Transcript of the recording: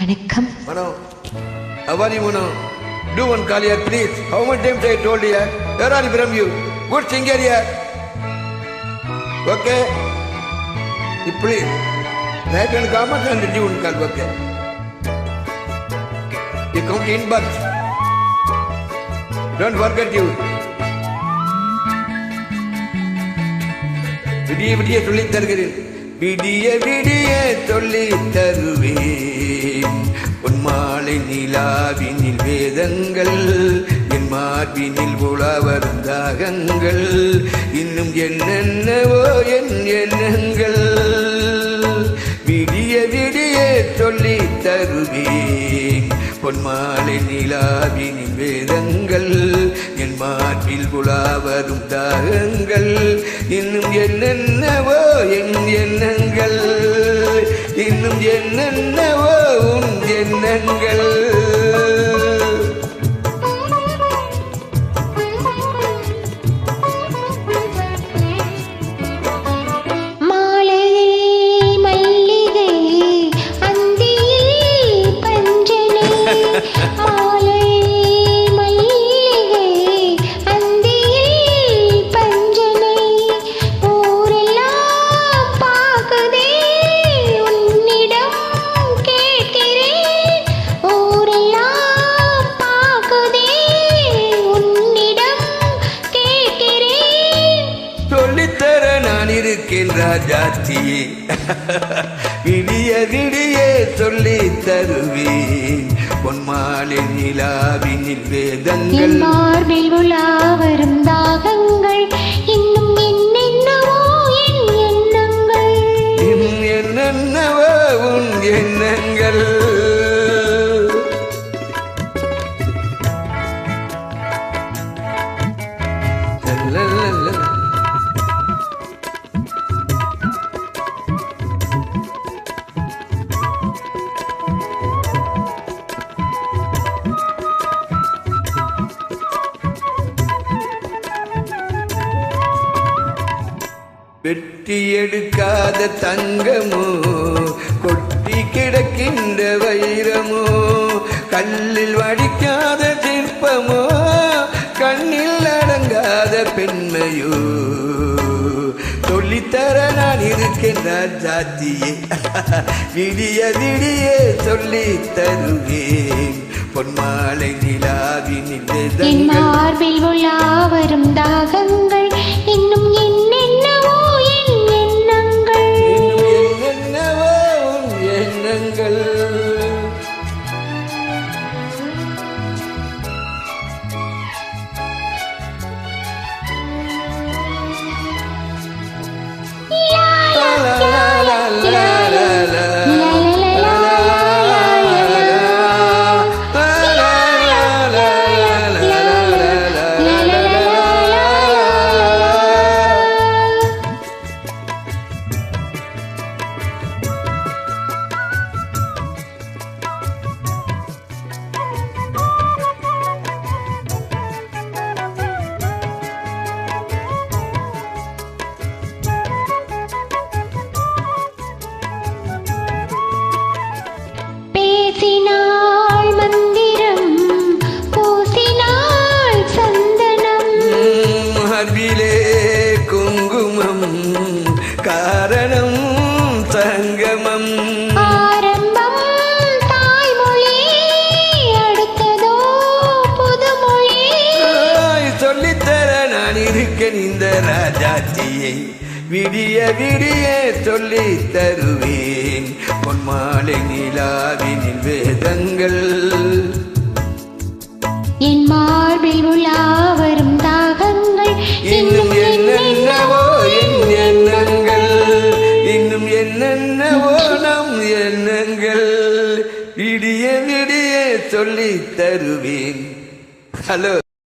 வணக்கம். Mano, how are you, Mano? Do one call here, please. How much times I told you? Where are you from you? Good singer here. Okay? You please. Write in comment and do one call, okay? You come to inbox. Don't forget you. விடிய சொல்லி தருகிறேன், விடிய சொல்லி தருவேன். பொன்மாலை நிலாவினில் வேதங்கள், என் மார்பினில் உலாவரும் தாகங்கள், இன்னும் என்னென்னவோ என் எண்ணங்கள். விடிய சொல்லி தருவேன். பொன்மாலை நிலாவினில் வேதங்கள், என் மார்பில் உலாவரும் தாகங்கள், இன்னும் என்னென்னவோ என் எண்ணங்கள், இன்னும் என்னென்னவோ உன் எண்ணங்கள். ராஜாத்தியே விடிய சொல்லி தருவேன். பொன்மாலை நிலாவினில் வேதங்கள், மார்பில் உலாவரும் தாகங்கள், இன்னும் என்னென்னவோ என் எண்ணங்கள், இன்னும் என்னென்னவோ உன் எண்ணங்கள். வெட்டி எடுக்காத தங்கமோ, கொட்டி கிடக்கின்ற வைரமோ, கல்லில் வடிக்காத சிற்பமோ, கண்ணில் அடங்காத பெண்மையோ, சொல்லித்தர நான் இருக்கின்ற ஜாத்தியே. விடிய சொல்லி தருவேன். பொன்மாலை நிலாவினில் வேதங்கள், மார்பில் உலாவரும் தாகங்கள், இன்னும் என்னென்னவோ என் எண்ணங்கள், என்னென்னவோ உன் எண்ணங்கள். பேசினாள் மந்திரம், பூசினாள் சந்தனம், மார்பிலே குங்குமம், காரணம் சங்கமம். ஆரம்பம் தாய்மொழி, அடுத்ததோ புதுமொழி. சொல்லித்தர நான் இருக்கேன் இந்த ராஜாத்தியை. விடிய சொல்லி தருவேன். பொன்மாலை நிலாவினில் வேதங்கள், என் மார்பில் உலாவரும் தாகங்கள், இன்னும் என்னென்னவோ என் எண்ணங்கள், இன்னும் என்னென்னவோ நம் எண்ணங்கள். விடிய சொல்லி தருவேன். ஹலோ.